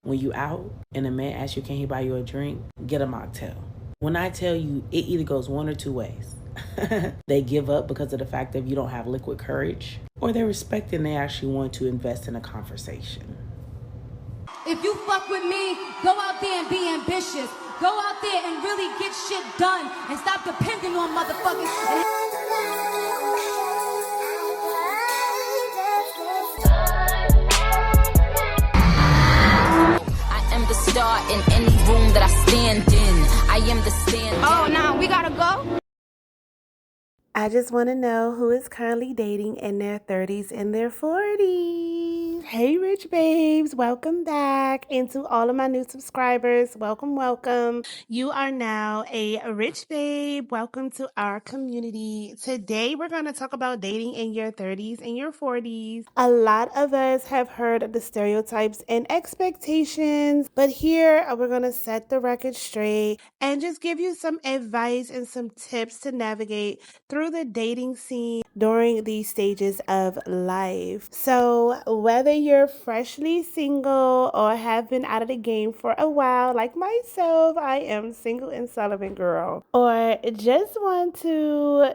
When you out and a man asks you, can he buy you a drink? Get a mocktail. When I tell you, it either goes one or two ways. They give up because of the fact that you don't have liquid courage, or they respect and they actually want to invest in a conversation. If you fuck with me, go out there and be ambitious. Go out there and really get shit done and stop depending on motherfuckers. I am the star in any room that I stand in. I am the stand. Oh, now we gotta go? I just want to know who is currently dating in their 30s and their 40s. Hey, Rych Babes, welcome back. And to all of my new subscribers, welcome, welcome. You are now a Rych Babe. Welcome to our community. Today, we're going to talk about dating in your 30s and your 40s. A lot of us have heard the stereotypes and expectations, but here we're going to set the record straight and just give you some advice and some tips to navigate through the dating scene during these stages of life. So whether you're freshly single or have been out of the game for a while, like myself, I am single and celibate girl, or just want to,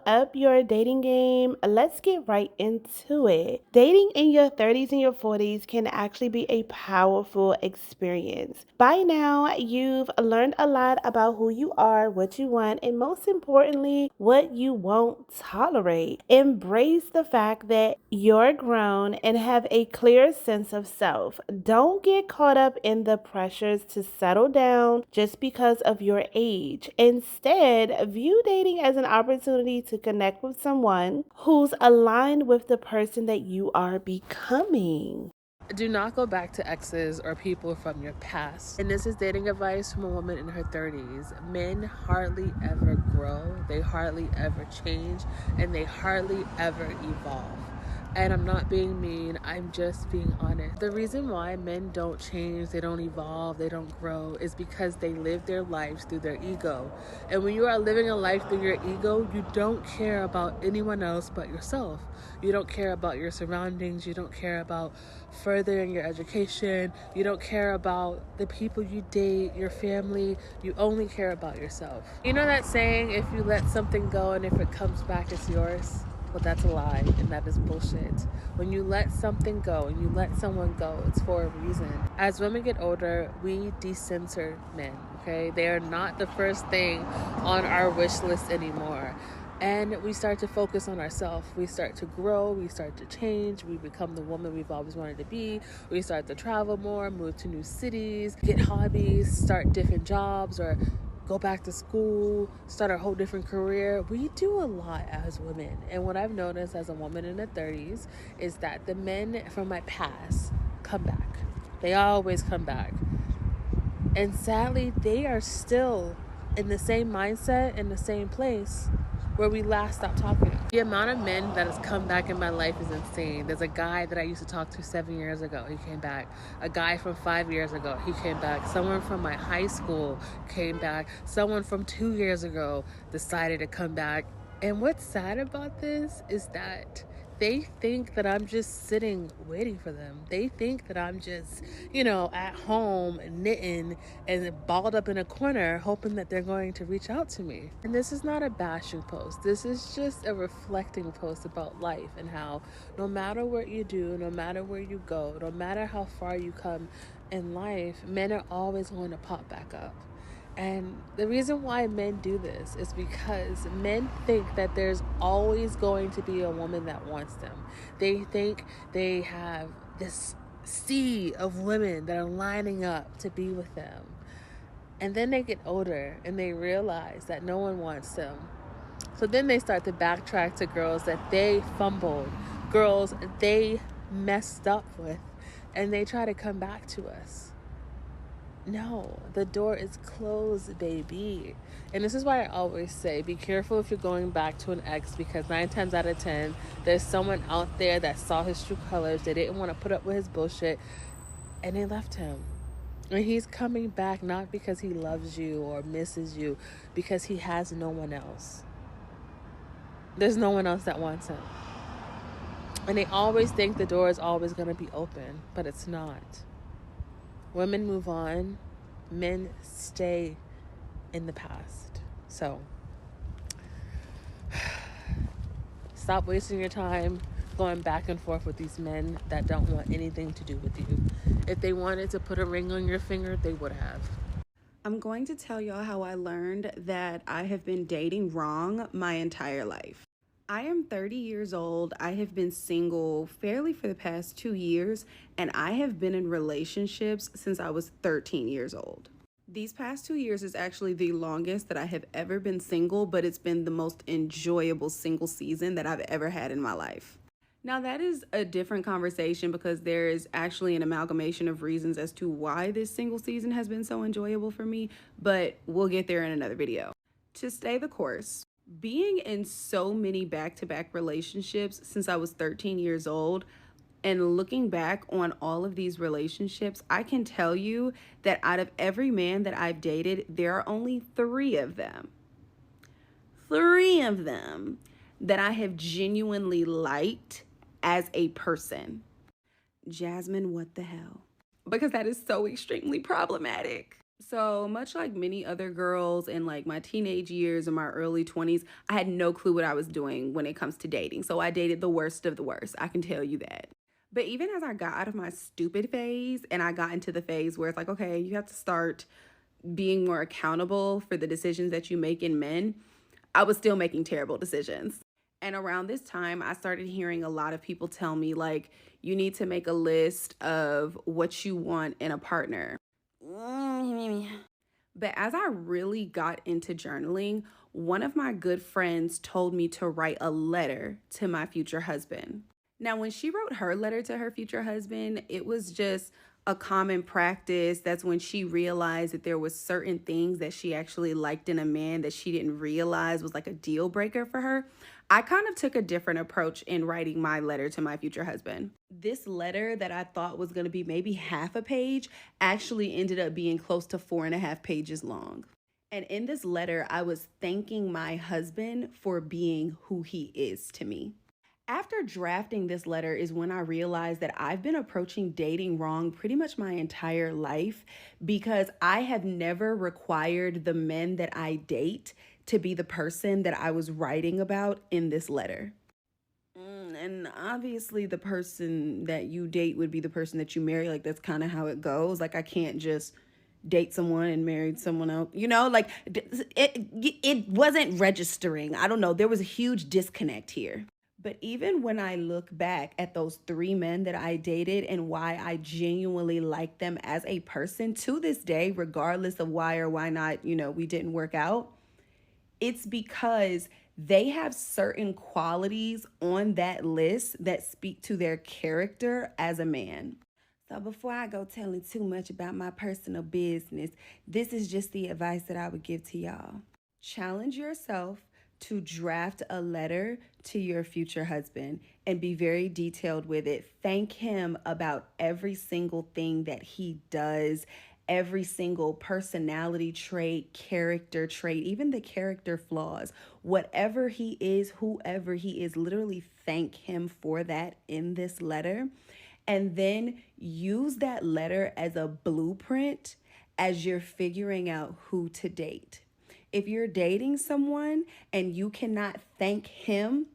up your dating game, let's get right into it. Dating in your 30s and your 40s can actually be a powerful experience. By now, you've learned a lot about who you are, what you want, and most importantly, what you won't tolerate. Embrace the fact that you're grown and have a clear sense of self. Don't get caught up in the pressures to settle down just because of your age. Instead, view dating as an opportunity to connect with someone who's aligned with the person that you are becoming. Do not go back to exes or people from your past. And this is dating advice from a woman in her 30s. Men hardly ever grow, they hardly ever change, and they hardly ever evolve. And I'm not being mean, I'm just being honest. The reason why men don't change, they don't evolve, they don't grow is because they live their lives through their ego. And when you are living a life through your ego, you don't care about anyone else but yourself. You don't care about your surroundings, you don't care about furthering your education, you don't care about the people you date, your family, you only care about yourself. You know that saying, if you let something go and if it comes back, it's yours? Well, that's a lie, and that is bullshit. When you let something go and you let someone go, it's for a reason. As women get older, we decenter men, okay? They are not the first thing on our wish list anymore. And we start to focus on ourselves. We start to grow, we start to change, we become the woman we've always wanted to be. We start to travel more, move to new cities, get hobbies, start different jobs, or go back to school, start a whole different career. We do a lot as women. And what I've noticed as a woman in the 30s is that the men from my past come back. They always come back. And sadly, they are still in the same mindset, in the same place where we last stopped talking. The amount of men that has come back in my life is insane. There's a guy that I used to talk to 7 years ago, he came back. A guy from 5 years ago, he came back. Someone from my high school came back. Someone from 2 years ago decided to come back. And what's sad about this is that they think that I'm just sitting waiting for them. They think that I'm just, at home knitting and balled up in a corner hoping that they're going to reach out to me. And this is not a bashing post. This is just a reflecting post about life and how no matter what you do, no matter where you go, no matter how far you come in life, men are always going to pop back up. And the reason why men do this is because men think that there's always going to be a woman that wants them. They think they have this sea of women that are lining up to be with them. And then they get older and they realize that no one wants them. So then they start to backtrack to girls that they fumbled, girls they messed up with, and they try to come back to us. No, the door is closed, baby. And this is why I always say, be careful if you're going back to an ex, because 9 times out of 10, there's someone out there that saw his true colors. They didn't want to put up with his bullshit, and they left him. And he's coming back not because he loves you or misses you, because he has no one else. There's no one else that wants him. And they always think the door is always going to be open, but it's not. Women move on, men stay in the past. So stop wasting your time going back and forth with these men that don't want anything to do with you. If they wanted to put a ring on your finger, they would have. I'm going to tell y'all how I learned that I have been dating wrong my entire life. I am 30 years old. I have been single fairly for the past 2 years, and I have been in relationships since I was 13 years old. These past 2 years is actually the longest that I have ever been single, but it's been the most enjoyable single season that I've ever had in my life. Now, that is a different conversation because there is actually an amalgamation of reasons as to why this single season has been so enjoyable for me, but we'll get there in another video. To stay the course, being in so many back-to-back relationships since I was 13 years old, and looking back on all of these relationships, I can tell you that out of every man that I've dated, there are only three of them that I have genuinely liked as a person. Jasmine, what the hell? Because that is so extremely problematic. So much like many other girls in like my teenage years and my early 20s, I had no clue what I was doing when it comes to dating. So I dated the worst of the worst. I can tell you that. But even as I got out of my stupid phase and I got into the phase where it's like, okay, you have to start being more accountable for the decisions that you make in men, I was still making terrible decisions. And around this time, I started hearing a lot of people tell me, like, you need to make a list of what you want in a partner. But as I really got into journaling, one of my good friends told me to write a letter to my future husband. Now, when she wrote her letter to her future husband, it was just a common practice. That's when she realized that there was certain things that she actually liked in a man that she didn't realize was like a deal breaker for her. I kind of took a different approach in writing my letter to my future husband. This letter that I thought was going to be maybe half a page actually ended up being close to 4.5 pages long. And in this letter, I was thanking my husband for being who he is to me. After drafting this letter is when I realized that I've been approaching dating wrong pretty much my entire life because I have never required the men that I date to be the person that I was writing about in this letter. And obviously the person that you date would be the person that you marry. Like, that's kind of how it goes. Like, I can't just date someone and marry someone else. You know, like it wasn't registering. I don't know. There was a huge disconnect here. But even when I look back at those 3 men that I dated and why I genuinely like them as a person to this day, regardless of why or why not, we didn't work out, it's because they have certain qualities on that list that speak to their character as a man. So before I go telling too much about my personal business, this is just the advice that I would give to y'all. Challenge yourself to draft a letter to your future husband and be very detailed with it. Thank him about every single thing that he does, every single personality trait, character trait, even the character flaws. Whatever he is, whoever he is, literally thank him for that in this letter. And then use that letter as a blueprint as you're figuring out who to date. If you're dating someone and you cannot thank him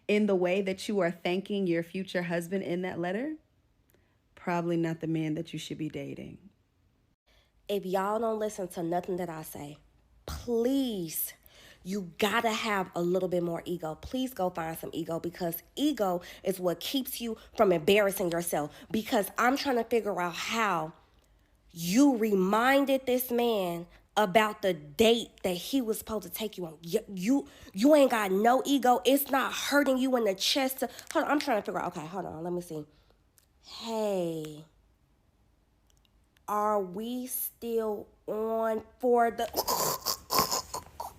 in the way that you are thanking your future husband in that letter, probably not the man that you should be dating. If y'all don't listen to nothing that I say, please, you gotta have a little bit more ego. Please go find some ego, because ego is what keeps you from embarrassing yourself. Because I'm trying to figure out how you reminded this man about the date that he was supposed to take you on. You ain't got no ego. It's not hurting you in the chest. Hold on, I'm trying to figure out. Okay, hold on, let me see. Hey, are we still on for the...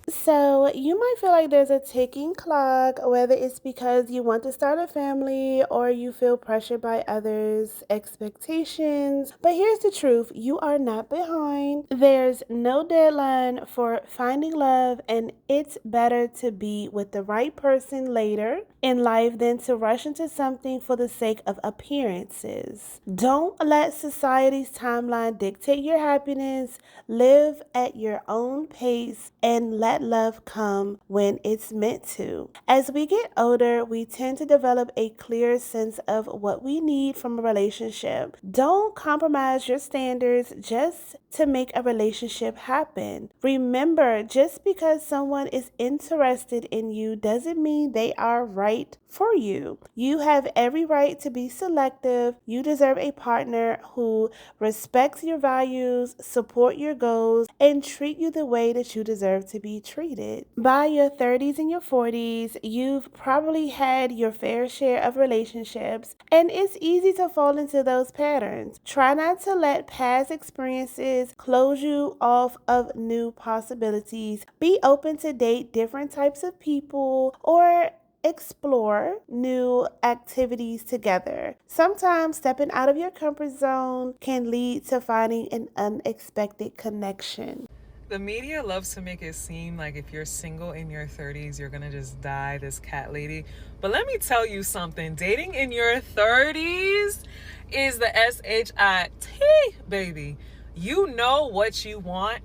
So you might feel like there's a ticking clock, whether it's because you want to start a family or you feel pressured by others' expectations. But here's the truth. You are not behind. There's no deadline for finding love, and it's better to be with the right person later in life than to rush into something for the sake of appearances. Don't let society's timeline dictate your happiness. Live at your own pace and let love come when it's meant to. As we get older, we tend to develop a clear sense of what we need from a relationship. Don't compromise your standards just to make a relationship happen. Remember, just because someone is interested in you doesn't mean they are right for you. You have every right to be selective. You deserve a partner who respects your values, support your goals, and treat you the way that you deserve to be treated. By your 30s and your 40s, you've probably had your fair share of relationships, and it's easy to fall into those patterns. Try not to let past experiences close you off of new possibilities. Be open to date different types of people or explore new activities together. Sometimes stepping out of your comfort zone can lead to finding an unexpected connection. The media loves to make it seem like if you're single in your 30s, you're gonna just die this cat lady. But let me tell you something. Dating in your 30s is the SHIT, baby. You know what you want.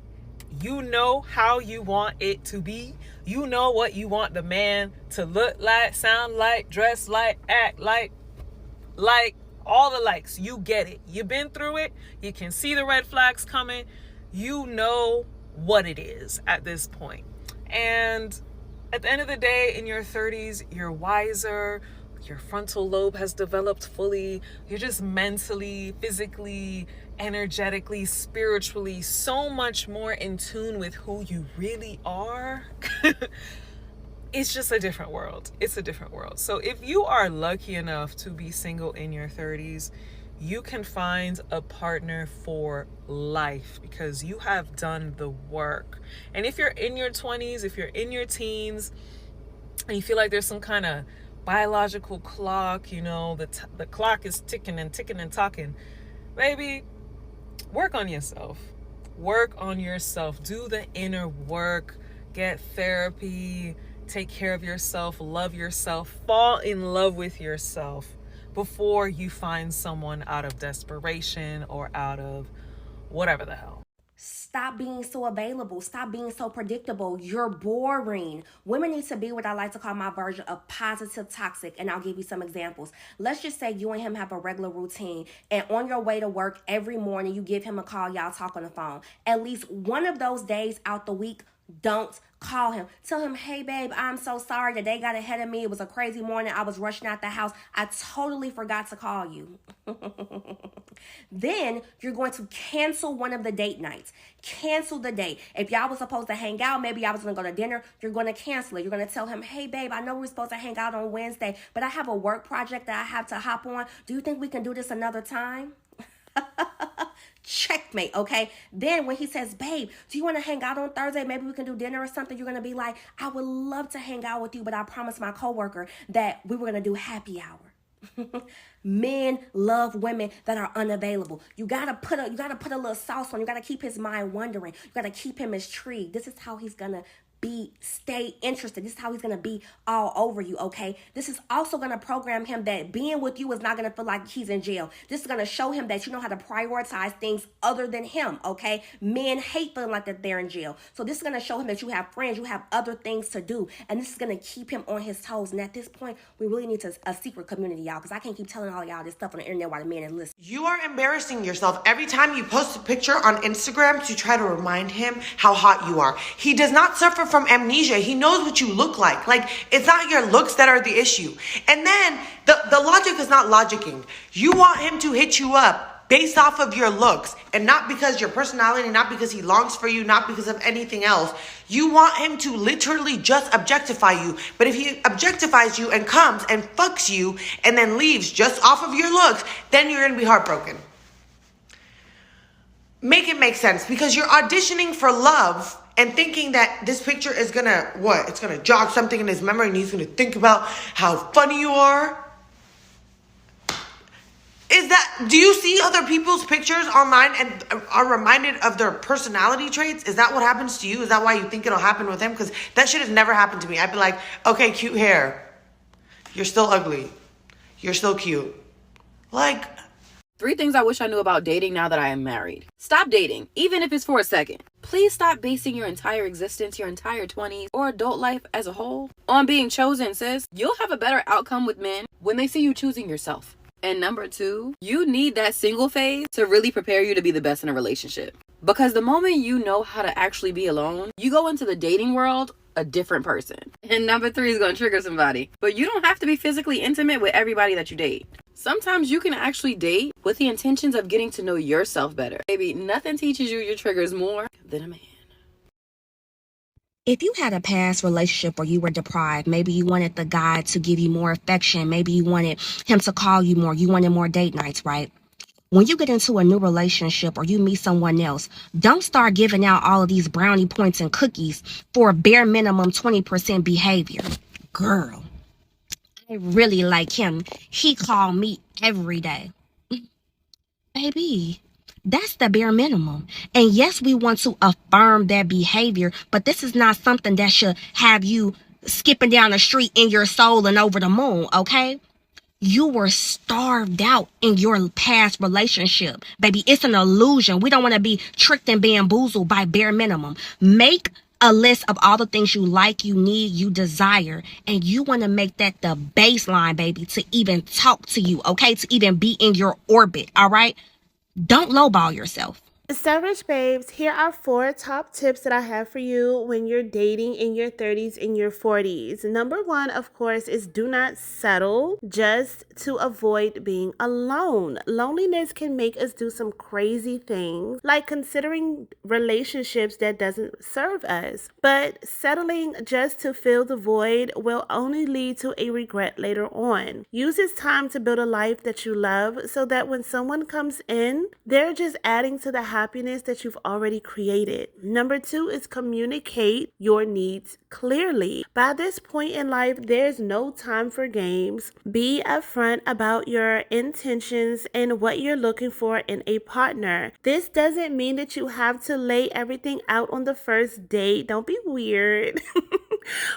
You know how you want it to be. You know what you want the man to look like, sound like, dress like, act like all the likes. You get it. You've been through it. You can see the red flags coming. You know what it is at this point. And at the end of the day, in your 30s, you're wiser. Your frontal lobe has developed fully. You're just mentally, physically, energetically, spiritually, so much more in tune with who you really are. It's just a different world. It's a different world. So if you are lucky enough to be single in your 30s, you can find a partner for life because you have done the work. And if you're in your 20s, if you're in your teens, and you feel like there's some kind of biological clock, you know, the clock is ticking and talking, baby, work on yourself. Work on yourself. Do the inner work. Get therapy. Take care of yourself. Love yourself. Fall in love with yourself before you find someone out of desperation or out of whatever the hell. Stop being so available. Stop being so predictable. You're boring. Women need to be what I like to call my version of positive toxic, and I'll give you some examples. Let's just say you and him have a regular routine, and on your way to work every morning, you give him a call, y'all talk on the phone. At least one of those days out the week, don't call him. Tell him, hey, babe, I'm so sorry. The day got ahead of me. It was a crazy morning. I was rushing out the house. I totally forgot to call you. Then you're going to cancel one of the date nights. Cancel the date. If y'all was supposed to hang out, maybe y'all was going to go to dinner, you're going to cancel it. You're going to tell him, hey, babe, I know we were supposed to hang out on Wednesday, but I have a work project that I have to hop on. Do you think we can do this another time? Checkmate, okay? Then when he says, babe, do you want to hang out on Thursday? Maybe we can do dinner or something. You're going to be like, I would love to hang out with you, but I promised my coworker that we were going to do happy hour. Men love women that are unavailable. You gotta put a little sauce on. You gotta keep his mind wondering. You gotta keep him intrigued. This is how he's gonna stay interested. This is how he's going to be all over you, okay? This is also going to program him that being with you is not going to feel like he's in jail. This is going to show him that you know how to prioritize things other than him, okay? Men hate feeling like that they're in jail. So this is going to show him that you have friends, you have other things to do, and this is going to keep him on his toes. And at this point, we really need a secret community, y'all, because I can't keep telling all y'all this stuff on the internet while the man is listening. You are embarrassing yourself every time you post a picture on Instagram to try to remind him how hot you are. He does not suffer from amnesia. He knows what you look like. Like, it's not your looks that are the issue. And then the logic is not logicking. You want him to hit you up based off of your looks and not because your personality, not because he longs for you, not because of anything else. You want him to literally just objectify you. But if he objectifies you and comes and fucks you and then leaves just off of your looks, then you're going to be heartbroken. Make it make sense, because you're auditioning for love and thinking that this picture is gonna, it's gonna jog something in his memory and he's gonna think about how funny you are. Do you see other people's pictures online and are reminded of their personality traits? Is that what happens to you? Is that why you think it'll happen with him? Because that shit has never happened to me. I'd be like, okay, cute hair. You're still ugly. You're still cute. Like, 3 things I wish I knew about dating now that I am married. Stop dating, even if it's for a second. Please stop basing your entire existence, your entire 20s, or adult life as a whole on being chosen, sis. You'll have a better outcome with men when they see you choosing yourself. And number 2, you need that single phase to really prepare you to be the best in a relationship. Because the moment you know how to actually be alone, you go into the dating world a different person. And number 3 is going to trigger somebody. But you don't have to be physically intimate with everybody that you date. Sometimes you can actually date with the intentions of getting to know yourself better. Baby, nothing teaches you your triggers more than a man. If you had a past relationship where you were deprived, maybe you wanted the guy to give you more affection, maybe you wanted him to call you more, you wanted more date nights, right? When you get into a new relationship or you meet someone else, don't start giving out all of these brownie points and cookies for a bare minimum 20% behavior. Girl, I really like him. He called me every day. Baby, that's the bare minimum. And yes, we want to affirm that behavior, but this is not something that should have you skipping down the street in your soul and over the moon, okay? You were starved out in your past relationship. Baby, it's an illusion. We don't want to be tricked and bamboozled by bare minimum. Make a list of all the things you like, you need, you desire, and you want to make that the baseline, baby, to even talk to you, okay? To even be in your orbit, all right? Don't lowball yourself. So, Rych Babes, here are 4 top tips that I have for you when you're dating in your 30s and your 40s. Number 1, of course, is do not settle just to avoid being alone. Loneliness can make us do some crazy things, like considering relationships that doesn't serve us. But settling just to fill the void will only lead to a regret later on. Use this time to build a life that you love so that when someone comes in, they're just adding to the happiness that you've already created. Number 2 is communicate your needs clearly. By this point in life, there's no time for games. Be upfront about your intentions and what you're looking for in a partner. This doesn't mean that you have to lay everything out on the first date. Don't be weird.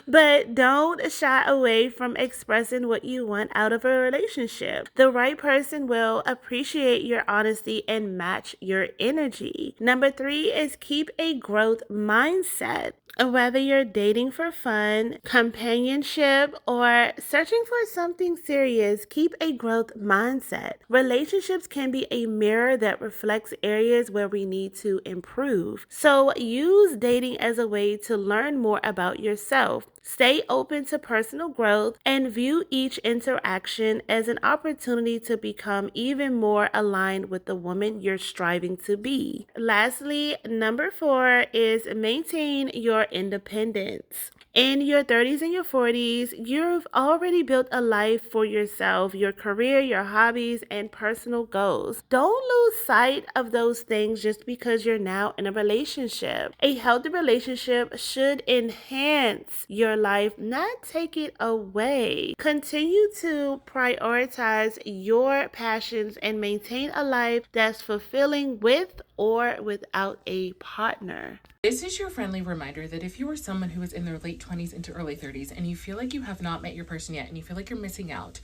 But don't shy away from expressing what you want out of a relationship. The right person will appreciate your honesty and match your energy. Number 3 is keep a growth mindset. Whether you're dating for fun, companionship, or searching for something serious, keep a growth mindset. Relationships can be a mirror that reflects areas where we need to improve. So use dating as a way to learn more about yourself. Stay open to personal growth and view each interaction as an opportunity to become even more aligned with the woman you're striving to be. Lastly, number 4 is maintain your independence. In your 30s and your 40s, you've already built a life for yourself, your career, your hobbies, and personal goals. Don't lose sight of those things just because you're now in a relationship. A healthy relationship should enhance your life, not take it away. Continue to prioritize your passions and maintain a life that's fulfilling with or without a partner. This is your friendly reminder that if you are someone who is in their late 20s into early 30s and you feel like you have not met your person yet and you feel like you're missing out,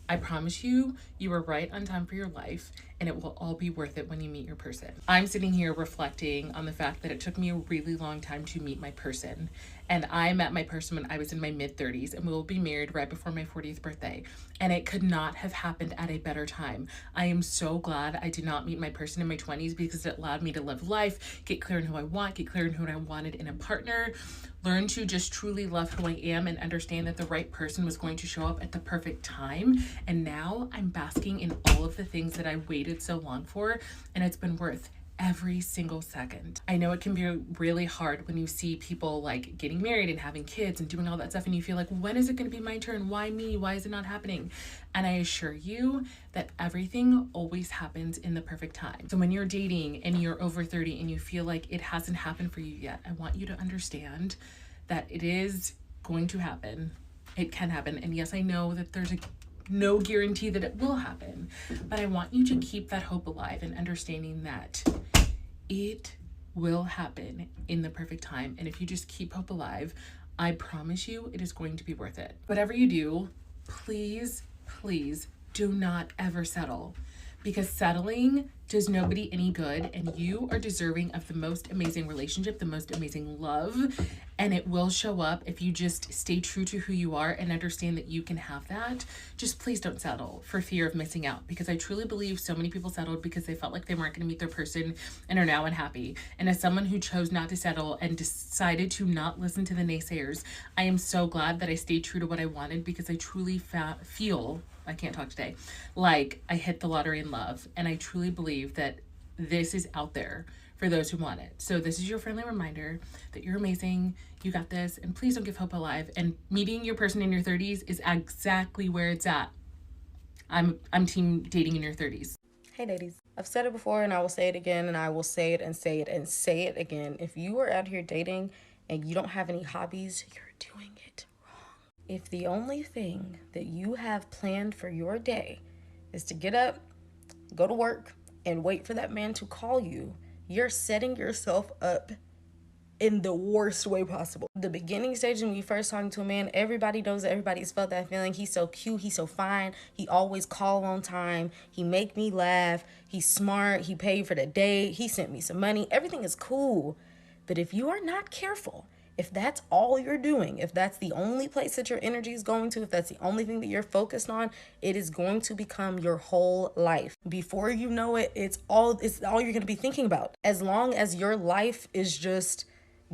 I promise you, you are right on time for your life and it will all be worth it when you meet your person. I'm sitting here reflecting on the fact that it took me a really long time to meet my person. And I met my person when I was in my mid-30s and we will be married right before my 40th birthday. And it could not have happened at a better time. I am so glad I did not meet my person in my 20s because it allowed me to live life, get clear on who I want, get clear on who I wanted in a partner, learn to just truly love who I am and understand that the right person was going to show up at the perfect time. And now I'm basking in all of the things that I waited so long for, and it's been worth every single second. I know it can be really hard when you see people like getting married and having kids and doing all that stuff and you feel like, when is it going to be my turn? Why me? Why is it not happening? And I assure you that everything always happens in the perfect time. So when you're dating and you're over 30 and you feel like it hasn't happened for you yet, I want you to understand that it is going to happen. It can happen. And yes, I know that there's no guarantee that it will happen, but I want you to keep that hope alive and understanding that it will happen in the perfect time. And if you just keep hope alive, I promise you it is going to be worth it. Whatever you do, please, please do not ever settle, because settling does nobody any good, and you are deserving of the most amazing relationship, the most amazing love, and it will show up if you just stay true to who you are and understand that you can have that. Just please don't settle for fear of missing out, because I truly believe so many people settled because they felt like they weren't going to meet their person and are now unhappy. And as someone who chose not to settle and decided to not listen to the naysayers, I am so glad that I stayed true to what I wanted, because I truly feel, I can't talk today, like I hit the lottery in love, and I truly believe that this is out there for those who want it. So this is your friendly reminder that you're amazing, you got this, and please don't give hope alive. And meeting your person in your 30s is exactly where it's at. I'm team dating in your 30s. Hey ladies, I've said it before and I will say it again, and I will say it and say it and say it again. If you are out here dating and you don't have any hobbies, you're doing it wrong. If the only thing that you have planned for your day is to get up, go to work, and wait for that man to call you, you're setting yourself up in the worst way possible. The beginning stage when you first talking to a man, everybody knows that everybody's felt that feeling. He's so cute, he's so fine, he always call on time, he make me laugh, he's smart, he paid for the date, he sent me some money, everything is cool. But if you are not careful, if that's all you're doing, if that's the only place that your energy is going to, if that's the only thing that you're focused on, it is going to become your whole life. Before you know it, it's all you're going to be thinking about. As long as your life is just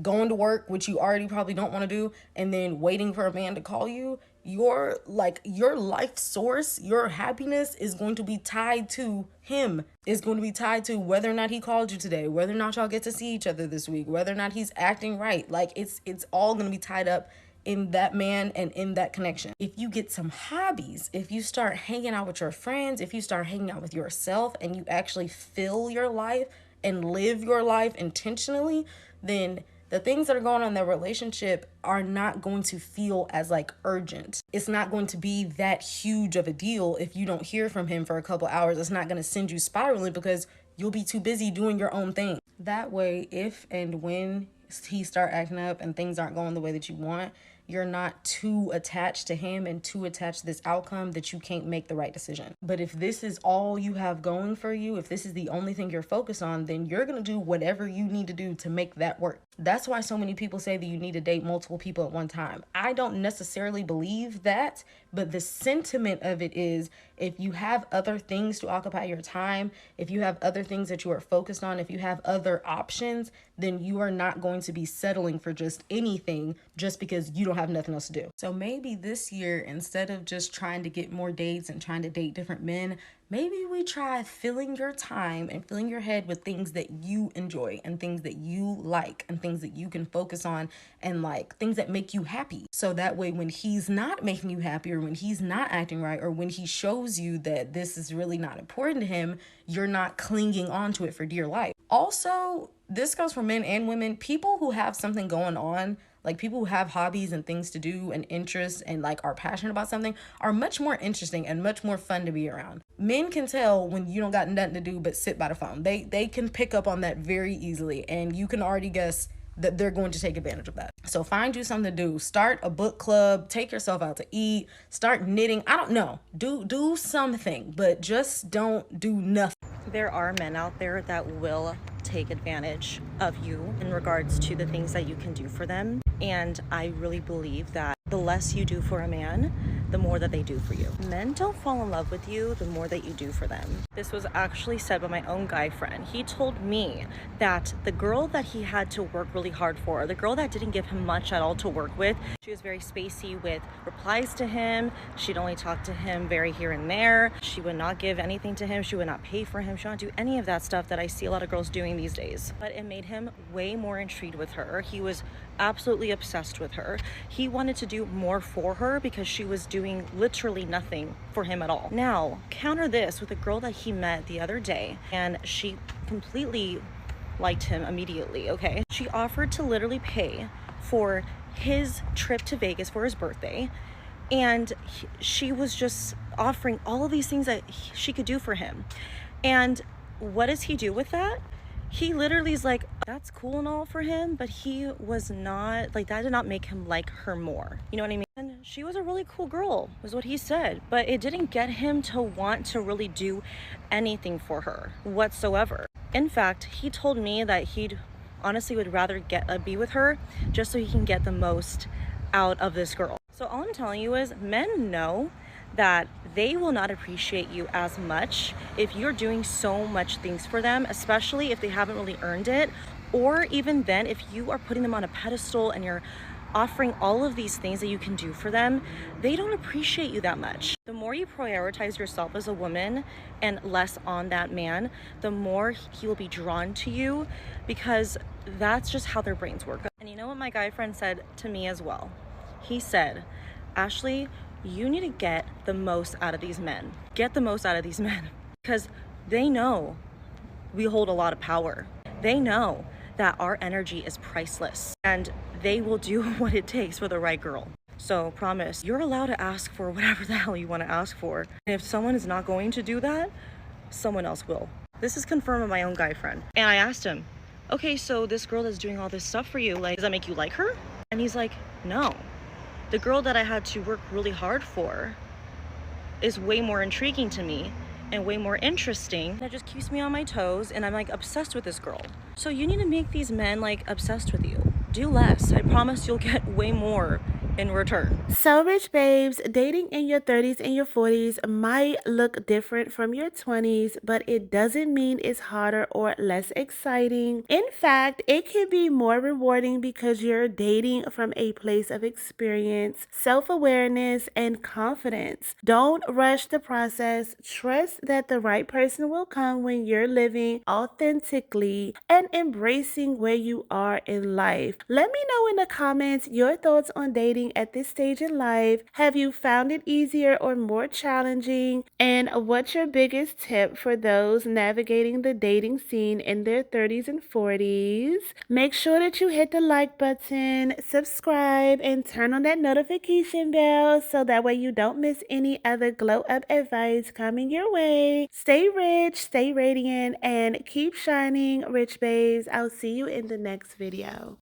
going to work, which you already probably don't want to do, and then waiting for a man to call you, your life source, your happiness is going to be tied to him. It's going to be tied to whether or not he called you today, whether or not y'all get to see each other this week, whether or not he's acting right. Like it's all going to be tied up in that man and in that connection. If you get some hobbies, if you start hanging out with your friends, if you start hanging out with yourself and you actually fill your life and live your life intentionally, then the things that are going on in their relationship are not going to feel as like urgent. It's not going to be that huge of a deal if you don't hear from him for a couple hours. It's not going to send you spiraling because you'll be too busy doing your own thing. That way, if and when he start acting up and things aren't going the way that you want, you're not too attached to him and too attached to this outcome that you can't make the right decision. But if this is all you have going for you, if this is the only thing you're focused on, then you're going to do whatever you need to do to make that work. That's why so many people say that you need to date multiple people at one time. I don't necessarily believe that, but the sentiment of it is, if you have other things to occupy your time, if you have other things that you are focused on, if you have other options, then you are not going to be settling for just anything just because you don't have nothing else to do. So maybe this year, instead of just trying to get more dates and trying to date different men, maybe we try filling your time and filling your head with things that you enjoy and things that you like and things that you can focus on and like things that make you happy. So that way, when he's not making you happy, or when he's not acting right, or when he shows you that this is really not important to him, you're not clinging on to it for dear life. Also, this goes for men and women. People who have something going on, like people who have hobbies and things to do and interests and like are passionate about something, are much more interesting and much more fun to be around. Men can tell when you don't got nothing to do but sit by the phone. They can pick up on that very easily, and you can already guess that they're going to take advantage of that. So find you something to do. Start a book club, take yourself out to eat, start knitting. I don't know. Do something, but just don't do nothing. There are men out there that will take advantage of you in regards to the things that you can do for them. And I really believe that the less you do for a man, the more that they do for you. Men don't fall in love with you the more that you do for them. This was actually said by my own guy friend. He told me that the girl that he had to work really hard for, the girl that didn't give him much at all to work with, she was very spacey with replies to him. She'd only talk to him very here and there. She would not give anything to him. She would not pay for him. She would not do any of that stuff that I see a lot of girls doing these days. But it made him way more intrigued with her. He was absolutely obsessed with her. He wanted to do more for her because she was doing literally nothing for him at all. Now, counter this with a girl that he met the other day, and she completely liked him immediately, okay? She offered to literally pay for his trip to Vegas for his birthday, and she was just offering all of these things that she could do for him. And what does he do with that? He literally is like, that's cool and all for him, but he was not, like, that did not make him like her more. You know what I mean? And she was a really cool girl, was what he said. But it didn't get him to want to really do anything for her whatsoever. In fact, he told me that he'd honestly would rather be with her just so he can get the most out of this girl. So all I'm telling you is men know that they will not appreciate you as much if you're doing so much things for them, especially if they haven't really earned it, or even then if you are putting them on a pedestal and you're offering all of these things that you can do for them. They don't appreciate you that much. The more you prioritize yourself as a woman and less on that man, the more he will be drawn to you, because that's just how their brains work. And you know what my guy friend said to me as well? He said, Ashley, you need to get the most out of these men. Get the most out of these men, because they know we hold a lot of power. They know that our energy is priceless and they will do what it takes for the right girl. So promise, you're allowed to ask for whatever the hell you want to ask for. And if someone is not going to do that, someone else will. This is confirmed with my own guy friend. And I asked him, okay, so this girl that's doing all this stuff for you, like, does that make you like her? And he's like, no. The girl that I had to work really hard for is way more intriguing to me and way more interesting. That just keeps me on my toes, and I'm like obsessed with this girl. So you need to make these men like obsessed with you. Do less. I promise you'll get way more in return. So Rych Babes, dating in your 30s and your 40s might look different from your 20s, but it doesn't mean it's harder or less exciting. In fact, it can be more rewarding because you're dating from a place of experience, self-awareness, and confidence. Don't rush the process. Trust that the right person will come when you're living authentically and embracing where you are in life. Let me know in the comments your thoughts on dating at this stage in life. Have you found it easier or more challenging? And what's your biggest tip for those navigating the dating scene in their 30s and 40s? Make sure that you hit the like button, subscribe, and turn on that notification bell so that way you don't miss any other glow up advice coming your way. Stay rich, stay radiant, and keep shining, Rych Babes. I'll see you in the next video.